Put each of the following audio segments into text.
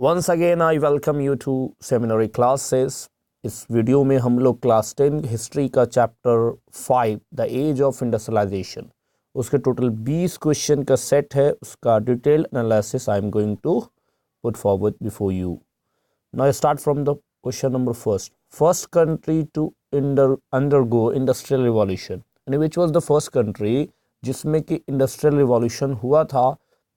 Once again I welcome you to seminary classes. इस video में हम लोग क्लास 10 हिस्ट्री का chapter 5 the age of industrialisation, उसके टोटल 20 क्वेश्चन का सेट है, उसका detail analysis I am going to put forward before you. Now start from the question number first country to undergo industrial revolution, यानी which was the first country जिसमें कि industrial revolution हुआ था।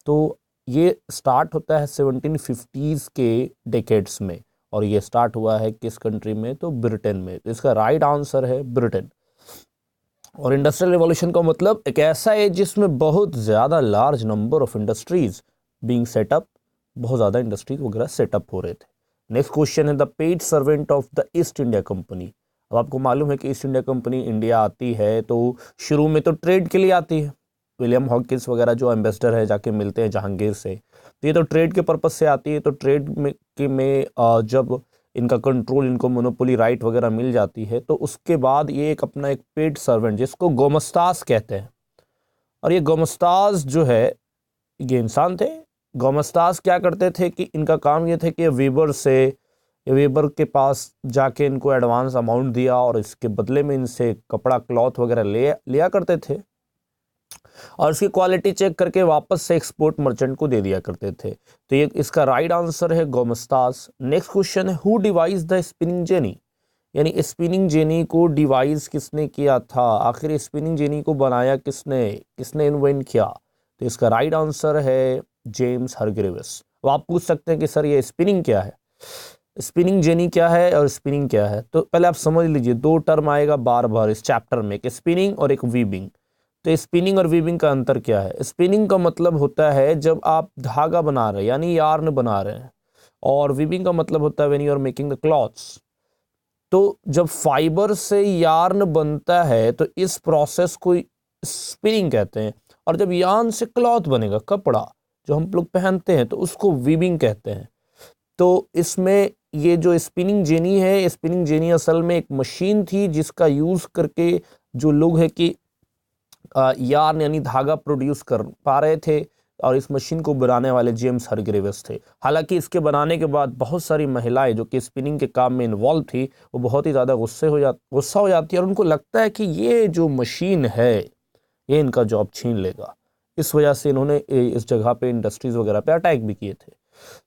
तो ये स्टार्ट होता है 1750s के डेकेड्स में, और ये स्टार्ट हुआ है किस कंट्री में, तो ब्रिटेन में। तो इसका राइट आंसर है ब्रिटेन। और इंडस्ट्रियल रिवॉल्यूशन का मतलब एक ऐसा है जिसमें बहुत ज़्यादा large number of industries being setup, बहुत ज़्यादा इंडस्ट्रीज वगैरह सेटअप हो रहे थे। नेक्स्ट क्वेश्चन है the paid servant of the east India company. अब आपको मालूम है कि ईस्ट इंडिया कंपनी इंडिया आती है तो शुरू में तो ट्रेड के लिए आती है। विलियम हॉकिंस वगैरह जो एम्बेसडर है जाके मिलते हैं जहांगीर से, तो ये तो ट्रेड के पर्पस से आती है। तो ट्रेड में जब इनका कंट्रोल, इनको मोनोपोली राइट वगैरह मिल जाती है, तो उसके बाद ये एक अपना एक पेड सर्वेंट जिसको गोमस्तास कहते हैं। और ये गोमस्तास जो है ये इंसान थे। गोमस्तास क्या करते थे कि इनका काम ये थे कि वेबर के पास जाके इनको एडवांस अमाउंट दिया और इसके बदले में इनसे कपड़ा, क्लॉथ वगैरह लिया करते थे, और इसकी क्वालिटी चेक करके वापस से एक्सपोर्ट मर्चेंट को दे दिया करते थे। तो ये इसका राइट आंसर है गोमस्तास। नेक्स्ट क्वेश्चन है who devised the spinning jenny, यानी स्पिनिंग जेनी को डिवाइस किसने किया था, आखिर स्पिनिंग जेनी को बनाया किसने इन्वेंट किया। तो इसका राइट आंसर है जेम्स हरग्रीव्स। अब आप पूछ सकते हैं कि सर ये स्पिनिंग क्या है, स्पिनिंग जेनी क्या है और स्पिनिंग क्या है। तो पहले आप समझ लीजिए, दो टर्म आएगा बार बार इस चैप्टर में, एक स्पिनिंग और एक वीविंग। तो स्पिनिंग और वीविंग का अंतर क्या है। स्पिनिंग का मतलब होता है जब आप धागा बना रहे हैं, यानी यार्न बना रहे हैं, और वीविंग का मतलब होता है when you are making the clothes. तो जब फाइबर से यार्न बनता है तो इस प्रोसेस को स्पिनिंग कहते हैं, और जब यार्न से क्लॉथ बनेगा, कपड़ा जो हम लोग पहनते हैं, तो उसको वीविंग कहते हैं। तो इसमें ये जो स्पिनिंग जेनी है, स्पिनिंग जेनी असल में एक मशीन थी जिसका यूज करके जो लोग है कि यार्न यानी धागा प्रोड्यूस कर पा रहे थे, और इस मशीन को बनाने वाले जेम्स हरग्रीव्स थे। हालांकि इसके बनाने के बाद बहुत सारी महिलाएं जो कि स्पिनिंग के काम में इन्वॉल्व थी, वो बहुत ही ज़्यादा गुस्सा हो जाती है, और उनको लगता है कि ये जो मशीन है ये इनका जॉब छीन लेगा। इस वजह से इन्होंने इस जगह पे इंडस्ट्रीज वगैरह पे अटैक भी किए थे,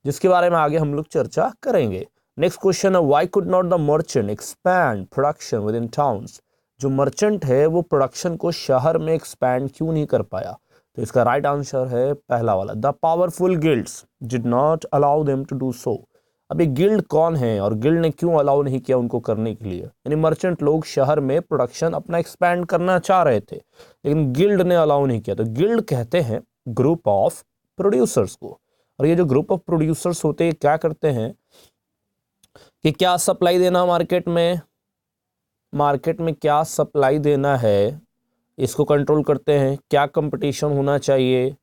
जिसके बारे में आगे हम लोग चर्चा करेंगे। नेक्स्ट क्वेश्चन है why could not the merchant expand production with in towns. जो मर्चेंट है वो प्रोडक्शन को शहर में एक्सपैंड क्यों नहीं कर पाया। तो इसका राइट आंसर है पहला वाला, the powerful guilds did not allow them to do so. अब ये गिल्ड कौन है और गिल्ड ने क्यों अलाउ नहीं किया उनको करने के लिए, यानी मर्चेंट लोग शहर में प्रोडक्शन अपना एक्सपैंड करना चाह रहे थे, लेकिन गिल्ड ने अलाउ नहीं किया। तो गिल्ड कहते हैं ग्रुप ऑफ प्रोड्यूसर्स को, और ये जो ग्रुप ऑफ प्रोड्यूसर्स होते हैं क्या करते हैं कि क्या सप्लाई देना मार्केट में क्या सप्लाई देना है, इसको कंट्रोल करते हैं। क्या कंपटीशन होना चाहिए,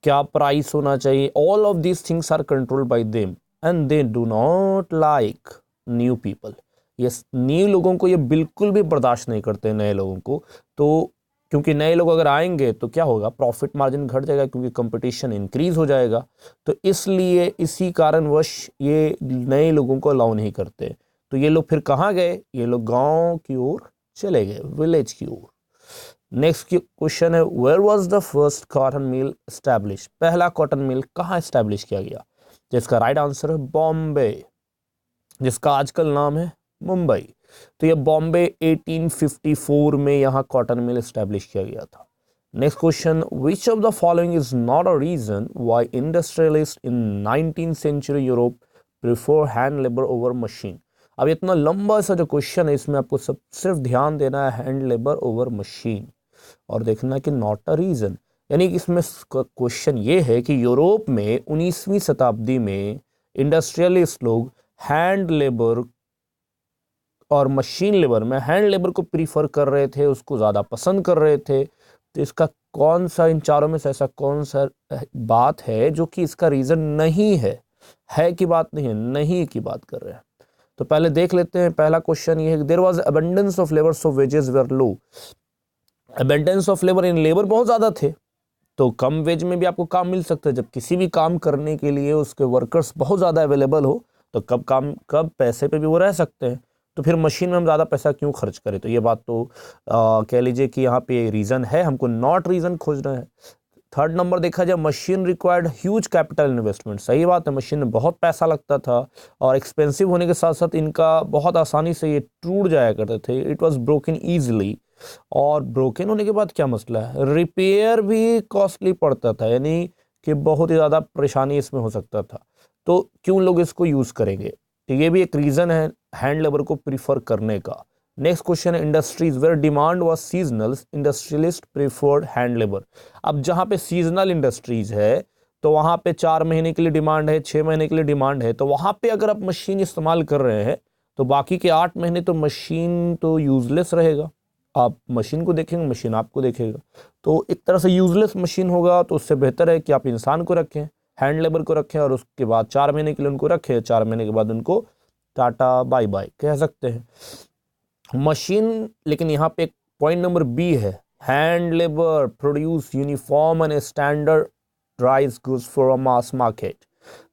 क्या प्राइस होना चाहिए, all of these things are controlled by them, and they do not like new people. ये न्यू लोगों को ये बिल्कुल भी बर्दाश्त नहीं करते, नए लोगों को। तो क्योंकि नए लोग अगर आएंगे तो क्या होगा, प्रॉफिट मार्जिन घट जाएगा, क्योंकि कंपटीशन इंक्रीज हो जाएगा। तो इसलिए इसी कारणवश ये नए लोगों को अलाउ नहीं करते। तो ये लोग फिर कहाँ गए, ये लोग गांव की ओर चले गए, विलेज की ओर। नेक्स्ट क्वेश्चन है where was the first cotton mill establish. पहला कॉटन मिल कहाँ एस्टैब्लिश किया गया। जिसका राइट आंसर है बॉम्बे, जिसका आजकल नाम है मुंबई। तो ये बॉम्बे 1854 में यहाँ कॉटन मिल एस्टैब्लिश किया गया था। Next question which of the following is not a reason why industrialist in 19th century Europe prefer hand labour over machine. अब इतना लंबा सा जो क्वेश्चन है, इसमें आपको सिर्फ ध्यान देना है हैंड लेबर ओवर मशीन, और देखना कि नॉट अ रीजन, यानी कि इसमें क्वेश्चन ये है कि यूरोप में 19वीं शताब्दी में इंडस्ट्रियलिस्ट लोग हैंड लेबर और मशीन लेबर में हैंड लेबर को प्रीफर कर रहे थे, उसको ज़्यादा पसंद कर रहे थे। तो इसका कौन सा, इन चारों में से ऐसा कौन सा बात है जो कि इसका रीज़न नहीं है की बात नहीं है, नहीं की बात कर रहे हैं। तो पहले देख लेते हैं। पहला क्वेश्चन ये है कि there was abundance of labour so wages were low. Abundance of labour, इन लेबर बहुत ज़्यादा थे तो कम वेज में भी आपको काम मिल सकता है। जब किसी भी काम करने के लिए उसके वर्कर्स बहुत ज़्यादा अवेलेबल हो तो कब पैसे पे भी वो रह सकते हैं। तो फिर मशीन में हम ज़्यादा पैसा क्यों खर्च करें। तो ये बात तो कह लीजिए कि यहाँ पे रीज़न है, हमको नॉट रीज़न खोजना है। थर्ड नंबर देखा जाए, machine required huge capital investment. सही बात है, मशीन में बहुत पैसा लगता था और एक्सपेंसिव होने के साथ साथ इनका बहुत आसानी से ये टूट जाया करते थे। It was broken easily. और ब्रोकन होने के बाद क्या मसला है, रिपेयर भी कॉस्टली पड़ता था, यानी कि बहुत ही ज़्यादा परेशानी इसमें हो सकता था। तो क्यों लोग इसको यूज़ करेंगे। तो ये भी एक रीज़न है हैंड लेबर को प्रीफर करने का। नेक्स्ट क्वेश्चन है, industries where demand was seasonal industrialist preferred hand labour. अब जहाँ पे सीजनल इंडस्ट्रीज है तो वहाँ पे 4 महीने के लिए डिमांड है, 6 महीने के लिए डिमांड है, तो वहाँ पे अगर आप मशीन इस्तेमाल कर रहे हैं तो बाकी के 8 महीने तो मशीन तो यूजलेस रहेगा। आप मशीन को देखेंगे, मशीन आपको देखेगा, तो एक तरह से यूजलेस मशीन होगा। तो उससे बेहतर है कि आप इंसान को रखें, हैंड लेबर को रखें और उसके बाद 4 महीने के लिए उनको रखें, 4 महीने के बाद उनको टाटा बाय बाय कह सकते हैं। मशीन, लेकिन यहाँ पे एक पॉइंट नंबर बी है, hand labour produce uniform and standardised goods for a mass market.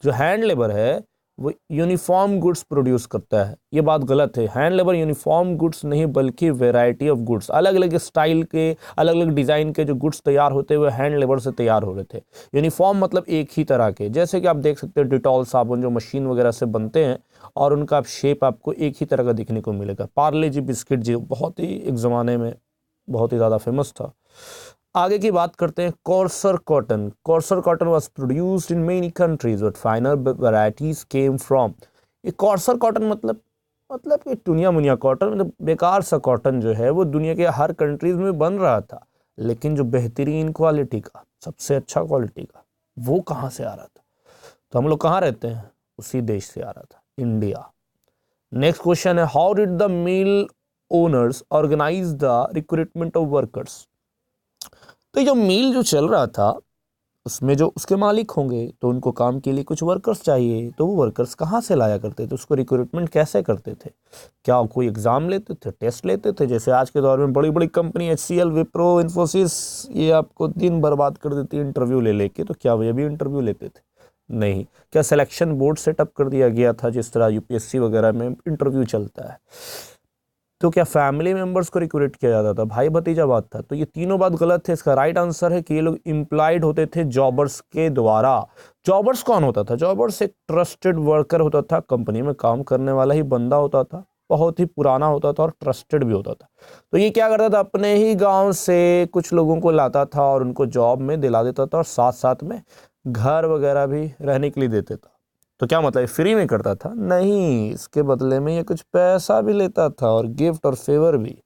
जो हैंड लेबर है वो यूनिफॉर्म गुड्स प्रोड्यूस करता है। ये बात गलत है, हैंड लेबर यूनिफॉर्म गुड्स नहीं बल्कि वैरायटी ऑफ गुड्स, अलग अलग स्टाइल के अलग अलग डिज़ाइन के जो गुड्स तैयार होते हुए हैंड लेबर से तैयार हो रहे थे। यूनिफॉर्म मतलब एक ही तरह के, जैसे कि आप देख सकते हैं डिटॉल साबुन जो मशीन वगैरह से बनते हैं और उनका शेप आपको एक ही तरह का दिखने को मिलेगा। पार्ले जी बिस्किट जो बहुत ही एक ज़माने में बहुत ही ज़्यादा फेमस था। आगे की बात करते हैं, Corsair cotton. Corsair cotton was produced in many countries but final varieties came from. ये कॉर्सर कॉटन मतलब कि टुनिया मुनिया कॉटन, मतलब बेकार सा कॉटन जो है वो दुनिया के हर कंट्रीज में बन रहा था, लेकिन जो बेहतरीन क्वालिटी का, सबसे अच्छा क्वालिटी का, वो कहाँ से आ रहा था। तो हम लोग कहाँ रहते हैं, उसी देश से आ रहा था, इंडिया। नेक्स्ट क्वेश्चन है, how did the mill owners organise the recruitment of workers. तो जो मिल जो चल रहा था उसमें जो उसके मालिक होंगे तो उनको काम के लिए कुछ वर्कर्स चाहिए, तो वो वर्कर्स कहाँ से लाया करते थे, उसको रिक्रूटमेंट कैसे करते थे। क्या कोई एग्ज़ाम लेते थे, टेस्ट लेते थे, जैसे आज के दौर में बड़ी बड़ी कंपनी HCL, विप्रो, इन्फोसिस, ये आपको दिन बर्बाद कर देती है इंटरव्यू ले लेके। तो क्या ये भी इंटरव्यू लेते थे, नहीं। क्या सिलेक्शन बोर्ड सेटअप कर दिया गया था जिस तरह UPSC वगैरह में इंटरव्यू चलता है। तो क्या फैमिली मेंबर्स को रिक्रूट किया जाता था, भाई भतीजा बात था। तो ये तीनों बात गलत है। इसका राइट आंसर है कि ये लोग एम्प्लॉयड होते थे जॉबर्स के द्वारा। जॉबर्स कौन होता था, जॉबर्स एक ट्रस्टेड वर्कर होता था, कंपनी में काम करने वाला ही बंदा होता था, बहुत ही पुराना होता था और ट्रस्टेड भी होता था। तो ये क्या करता था, अपने ही गाँव से कुछ लोगों को लाता था और उनको जॉब में दिला देता था और साथ साथ में घर वगैरह भी रहने के लिए देते था। तो क्या मतलब फ्री में करता था, नहीं, इसके बदले में ये कुछ पैसा भी लेता था और गिफ्ट और फेवर भी।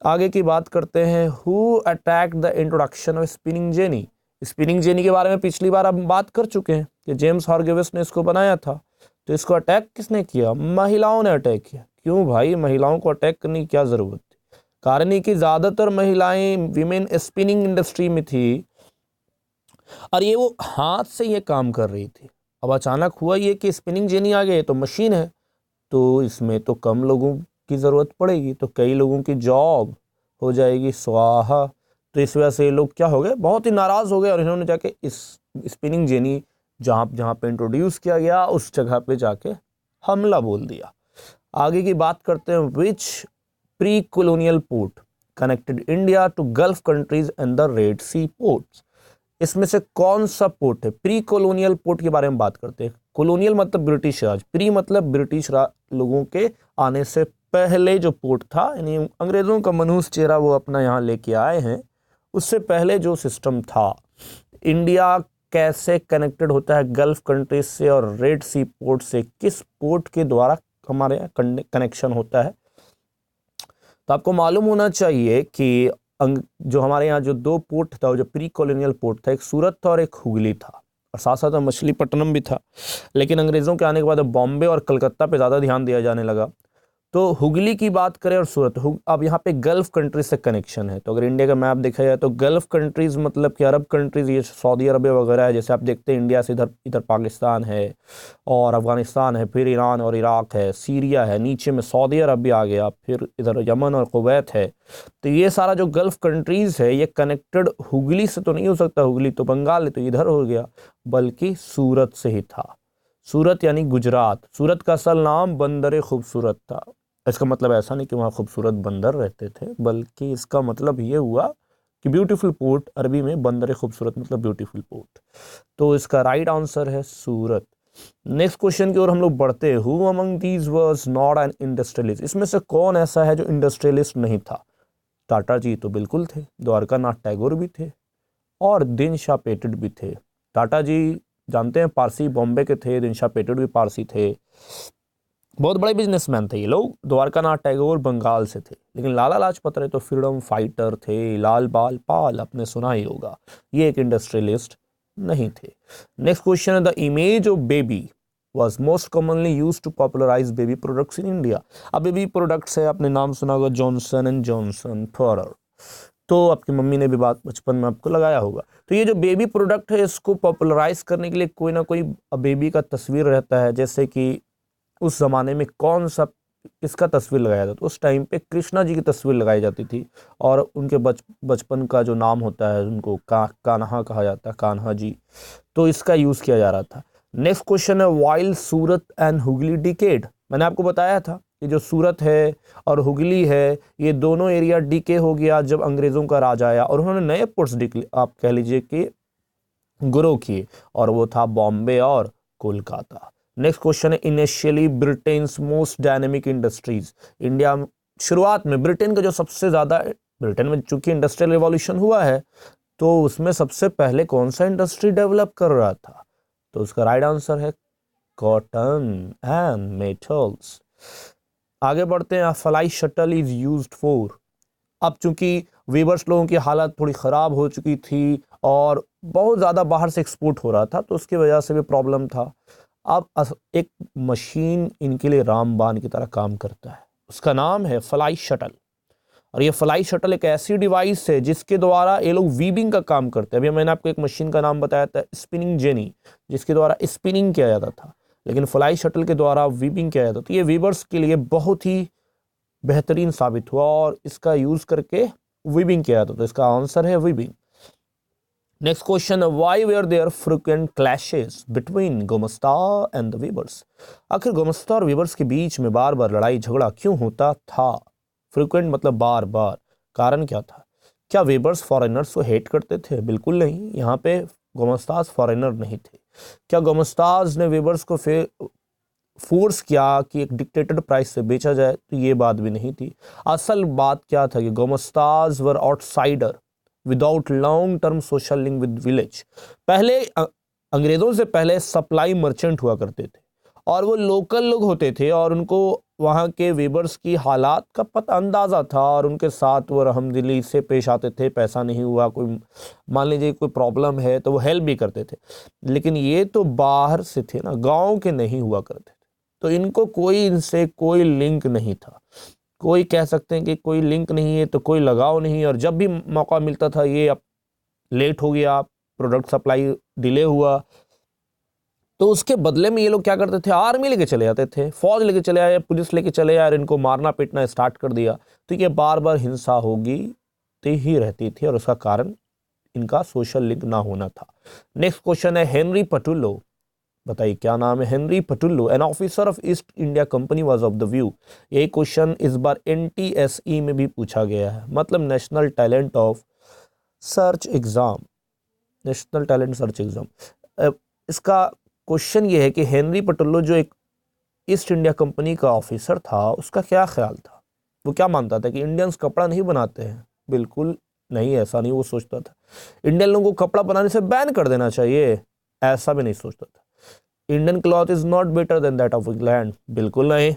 आगे की बात करते हैं, who attacked the introduction of spinning jenny. Spinning jenny के बारे में पिछली बार हम बात कर चुके हैं कि जेम्स हॉर्गेविस ने इसको बनाया था। तो इसको अटैक किसने किया, महिलाओं ने अटैक किया। क्यों भाई, महिलाओं को अटैक करने की क्या जरूरत थी। कारण ये कि ज्यादातर महिलाएं विमेन स्पिनिंग इंडस्ट्री में थी और ये वो हाथ से ये काम कर रही थी। अब अचानक हुआ ये कि स्पिनिंग जेनी आ गए तो मशीन है, तो इसमें तो कम लोगों की ज़रूरत पड़ेगी, तो कई लोगों की जॉब हो जाएगी स्वाहा। तो इस वजह से ये लोग क्या हो गए, बहुत ही नाराज़ हो गए और इन्होंने जाके इस स्पिनिंग जेनी जहाँ पे इंट्रोड्यूस किया गया उस जगह पे जाके हमला बोल दिया। आगे की बात करते हैं, which pre colonial port connected India to Gulf countries and the Red Sea ports. इसमें से कौन सा पोर्ट है, प्री कॉलोनियल पोर्ट के बारे में बात करते हैं। कॉलोनियल मतलब ब्रिटिश राज, प्री मतलब ब्रिटिश लोगों के आने से पहले जो पोर्ट था, यानी अंग्रेज़ों का मनहूस चेहरा वो अपना यहाँ लेके आए हैं, उससे पहले जो सिस्टम था। इंडिया कैसे कनेक्टेड होता है गल्फ कंट्रीज से और रेड सी पोर्ट से, किस पोर्ट के द्वारा हमारे यहाँ कनेक्शन होता है। तो आपको मालूम होना चाहिए कि जो हमारे यहाँ जो 2 पोर्ट था, जो प्री कॉलोनियल पोर्ट था, एक सूरत था और एक हुगली था, और साथ साथ मछलीपट्टनम भी था। लेकिन अंग्रेज़ों के आने के बाद बॉम्बे और कलकत्ता पे ज़्यादा ध्यान दिया जाने लगा। तो हुगली की बात करें और सूरत, अब यहाँ पे गल्फ कंट्रीज से कनेक्शन है। तो अगर इंडिया का मैप देखा जाए तो गल्फ कंट्रीज मतलब कि अरब कंट्रीज, ये सऊदी अरब वगैरह है। जैसे आप देखते हैं इंडिया से इधर इधर पाकिस्तान है और अफगानिस्तान है, फिर ईरान और इराक है, सीरिया है, नीचे में सऊदी अरब भी आ गया, फिर इधर यमन और कुवैत है। तो ये सारा जो गल्फ कंट्रीज है ये कनेक्टेड हुगली से तो नहीं हो सकता, हुगली तो बंगाल है तो इधर हो गया, बल्कि सूरत से ही था। सूरत यानी गुजरात। सूरत का असल नाम बंदर खूबसूरत था। इसका मतलब ऐसा नहीं कि वहाँ खूबसूरत बंदर रहते थे, बल्कि इसका मतलब ये हुआ कि ब्यूटीफुल पोर्ट, अरबी में बंदर खूबसूरत मतलब ब्यूटीफुल पोर्ट। तो इसका राइट आंसर है सूरत। नेक्स्ट क्वेश्चन की ओर हम लोग बढ़ते हैं। Who among these was not an industrialist? इसमें से कौन ऐसा है जो इंडस्ट्रियलिस्ट नहीं था? टाटा जी तो बिल्कुल थे, द्वारका नाथ टैगोर भी थे और दिन शाह पेटेंट भी थे। टाटा जी जानते हैं पारसी, बॉम्बे के थे। दिन शाह पेटेंट भी पारसी थे, बहुत बड़े बिजनेसमैन थे ये लोग। द्वारका नाथ टैगोर बंगाल से थे। लेकिन लाला लाजपत राय तो फ्रीडम फाइटर थे। लाल बाल पाल आपने सुना ही होगा, ये एक इंडस्ट्रियलिस्ट नहीं थे। नेक्स्ट क्वेश्चन है, the image of baby was most commonly used to popularize baby products in India। अब बेबी प्रोडक्ट्स है, आपने नाम सुना होगा जॉनसन एंड जॉनसन फॉरर, तो आपकी मम्मी ने भी बात बचपन में आपको लगाया होगा। तो ये जो बेबी प्रोडक्ट है इसको पॉपुलराइज करने के लिए कोई ना कोई बेबी का तस्वीर रहता है। जैसे कि उस जमाने में कौन सा किसका तस्वीर लगाया जाता, तो उस टाइम पे कृष्णा जी की तस्वीर लगाई जाती थी और उनके बचपन का जो नाम होता है उनको कान्हा कहा जाता है, कान्हा जी। तो इसका यूज़ किया जा रहा था। नेक्स्ट क्वेश्चन है, while Surat and Hooghly decade. मैंने आपको बताया था कि जो सूरत है और हुगली है ये दोनों एरिया डीके हो गया जब अंग्रेज़ों का राज आया और उन्होंने नए पोर्ट्स आप कह लीजिए कि ग्रो किए, और वो था बॉम्बे और कोलकाता। नेक्स्ट क्वेश्चन है, initially Britain's most dynamic industries. India शुरुआत में ब्रिटेन का जो सबसे ज़्यादा, ब्रिटेन में चूंकि इंडस्ट्रियल रिवॉल्यूशन हुआ है तो उसमें सबसे पहले कौन सा इंडस्ट्री डेवलप कर रहा था? तो उसका राइट आंसर है कॉटन एंड मेटल्स। आगे बढ़ते हैं, fly shuttle is used for. अब चूंकि वीवर्स लोगों की हालत थोड़ी ख़राब हो चुकी थी और बहुत ज़्यादा बाहर से एक्सपोर्ट हो रहा था तो उसकी वजह से भी प्रॉब्लम था। अब एक मशीन इनके लिए रामबाण की तरह काम करता है, उसका नाम है फ्लाई शटल। और ये फ्लाई शटल एक ऐसी डिवाइस है जिसके द्वारा ये लोग वीविंग का काम करते हैं। अभी मैंने आपको एक मशीन का नाम बताया था स्पिनिंग जेनी, जिसके द्वारा स्पिनिंग किया जाता था, लेकिन फ्लाई शटल के द्वारा वीविंग किया जाता था। तो ये वीवर्स के लिए बहुत ही बेहतरीन साबित हुआ और इसका यूज करके वीविंग किया जाता। तो इसका आंसर है weaving. Next question, why were there frequent clashes between gomastha and the weavers. आखिर गोमस्ता और वीवर्स के बीच में बार बार लड़ाई झगड़ा क्यों होता था? फ्रीक्वेंट मतलब बार बार, कारण क्या था? क्या वीवर्स फॉरेनर्स को हेट करते थे? बिल्कुल नहीं, यहाँ पे गोमस्ताज फॉरेनर नहीं थे। क्या गोमस्ताज ने वीवर्स को फोर्स किया कि एक डिक्टेटेड प्राइस से बेचा जाए? तो ये बात भी नहीं थी। असल बात क्या था कि gomasthas were outsider without long term social link with village. पहले अंग्रेजों से पहले सप्लाई मर्चेंट हुआ करते थे और वो लोकल लोग होते थे और उनको वहाँ के वीवर्स की हालात का पता अंदाज़ा था और उनके साथ वो रहमदिली से पेश आते थे। पैसा नहीं हुआ, कोई मान लीजिए कोई प्रॉब्लम है तो वो हेल्प भी करते थे। लेकिन ये तो बाहर से थे ना, गांव के नहीं हुआ करते थे, तो इनको कोई इनसे कोई लिंक नहीं था। कोई कह सकते हैं कि कोई लिंक नहीं है तो कोई लगाव नहीं, और जब भी मौका मिलता था ये अब लेट हो गया, प्रोडक्ट सप्लाई डिले हुआ, तो उसके बदले में ये लोग क्या करते थे, आर्मी लेके चले जाते थे, फौज लेके चले आए, पुलिस लेके चले आए और इनको मारना पीटना स्टार्ट कर दिया। तो ये बार बार हिंसा होगी ही रहती थी और उसका कारण इनका सोशल लिंक ना होना था। नेक्स्ट क्वेश्चन है, हेनरी पटुल्लो। बताइए क्या नाम है Henry Patullo. An officer of East India Company was of the view. यही क्वेश्चन इस बार NTSE में भी पूछा गया है, मतलब national talent of search exam, national talent search exam. इसका क्वेश्चन ये है कि हेनरी पटुल्लो जो एक ईस्ट इंडिया कंपनी का ऑफिसर था उसका क्या ख्याल था? वो क्या मानता था कि इंडियंस कपड़ा नहीं बनाते हैं? बिल्कुल नहीं, ऐसा नहीं वो सोचता था। इंडियन लोगों को कपड़ा बनाने से बैन कर देना चाहिए, ऐसा भी नहीं सोचता था। Indian cloth is not better than that of England, बिल्कुल नहीं,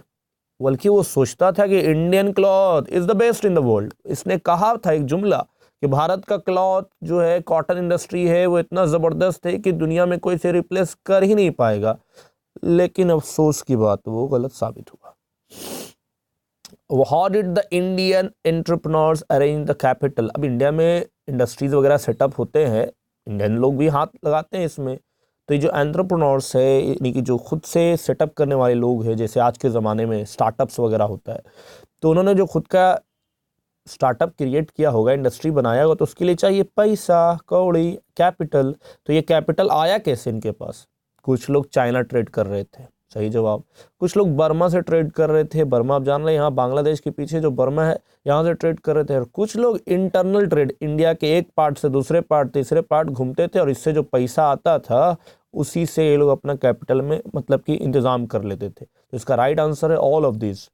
बल्कि वो सोचता था कि Indian cloth is the best in the world. इसने कहा था एक जुमला कि भारत का क्लॉथ जो है, कॉटन इंडस्ट्री है, वो इतना ज़बरदस्त है कि दुनिया में कोई इसे रिप्लेस कर ही नहीं पाएगा। लेकिन अफसोस की बात वो गलत साबित हुआ। How did the Indian entrepreneurs arrange the capital. अब इंडिया में इंडस्ट्रीज वगैरह सेटअप होते हैं, इंडियन लोग भी हाथ लगाते हैं इसमें। तो ये जो एंटरप्रेन्योर्स है, यानी कि जो खुद से सेटअप करने वाले लोग हैं, जैसे आज के ज़माने में स्टार्टअप्स वगैरह होता है, तो उन्होंने जो खुद का स्टार्टअप क्रिएट किया होगा, इंडस्ट्री बनाया होगा, तो उसके लिए चाहिए पैसा, कौड़ी, कैपिटल। तो ये कैपिटल आया कैसे इनके पास? कुछ लोग चाइना ट्रेड कर रहे थे, सही जवाब। कुछ लोग बर्मा से ट्रेड कर रहे थे, बर्मा आप जान रहे हैं, यहाँ बांग्लादेश के पीछे जो बर्मा है, यहाँ से ट्रेड कर रहे थे। और कुछ लोग इंटरनल ट्रेड, इंडिया के एक पार्ट से दूसरे पार्ट, तीसरे पार्ट घूमते थे, और इससे जो पैसा आता था उसी से ये लोग अपना कैपिटल में मतलब कि इंतजाम कर लेते थे। तो इसका राइट आंसर है all of this.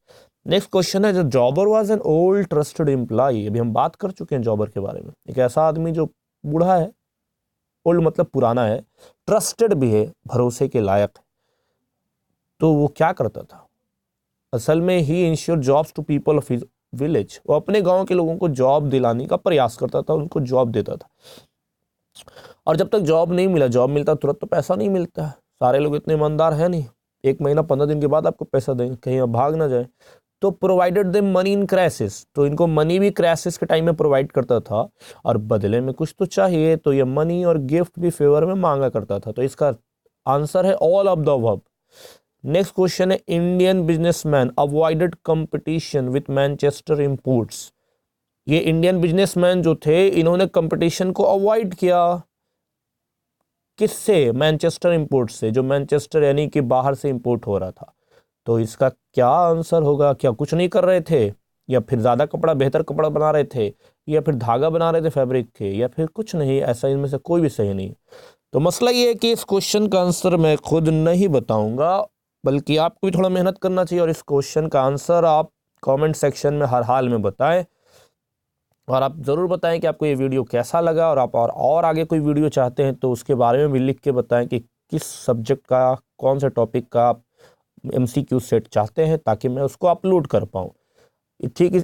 Next question है, जो jobber was an old trusted employ. अभी हम बात कर चुके हैं जॉबर के बारे में। एक ऐसा आदमी जो बूढ़ा है, ओल्ड मतलब पुराना है, ट्रस्टेड भी है, भरोसे के लायक है। तो वो क्या करता था? असल में ही ensure jobs to people of his village. वो अपने गांव के लोगों को जॉब दिलाने का प्रयास करता था, उनको जॉब देता था। और जब तक जॉब नहीं मिला, जॉब मिलता तुरंत तो पैसा नहीं मिलता है, सारे लोग इतने ईमानदार है नहीं, 1 महीना 15 दिन के बाद आपको पैसा देंगे, कहीं आप भाग ना जाए। तो provided them money in crisis, तो इनको मनी भी क्राइसिस के टाइम में प्रोवाइड करता था, और बदले में कुछ तो चाहिए, तो ये मनी और गिफ्ट भी फेवर में मांगा करता था। तो इसका आंसर है all of the above. Next question है, Indian businessman avoided competition with Manchester imports. ये इंडियन बिजनेसमैन जो थे, इन्होंने कंपटीशन को अवॉइड किया। किससे? मैनचेस्टर इंपोर्ट से, जो मैनचेस्टर यानी कि बाहर से इंपोर्ट हो रहा था। तो इसका क्या आंसर होगा? क्या कुछ नहीं कर रहे थे, या फिर ज़्यादा कपड़ा, बेहतर कपड़ा बना रहे थे, या फिर धागा बना रहे थे फैब्रिक के, या फिर कुछ नहीं? ऐसा इनमें से कोई भी सही नहीं। तो मसला ये है कि इस क्वेश्चन का आंसर मैं खुद नहीं बताऊंगा, बल्कि आपको भी थोड़ा मेहनत करना चाहिए, और इस क्वेश्चन का आंसर आप कमेंट सेक्शन में हर हाल में बताएं। और आप ज़रूर बताएं कि आपको ये वीडियो कैसा लगा, और आप और आगे कोई वीडियो चाहते हैं तो उसके बारे में भी लिख के बताएं कि किस सब्जेक्ट का, कौन से टॉपिक का आप MCQ सेट चाहते हैं, ताकि मैं उसको अपलोड कर पाऊँ। ठीक,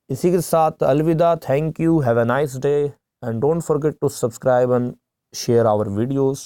इसी के साथ अलविदा। Thank you, have a nice day, and don't forget to subscribe and share our videos.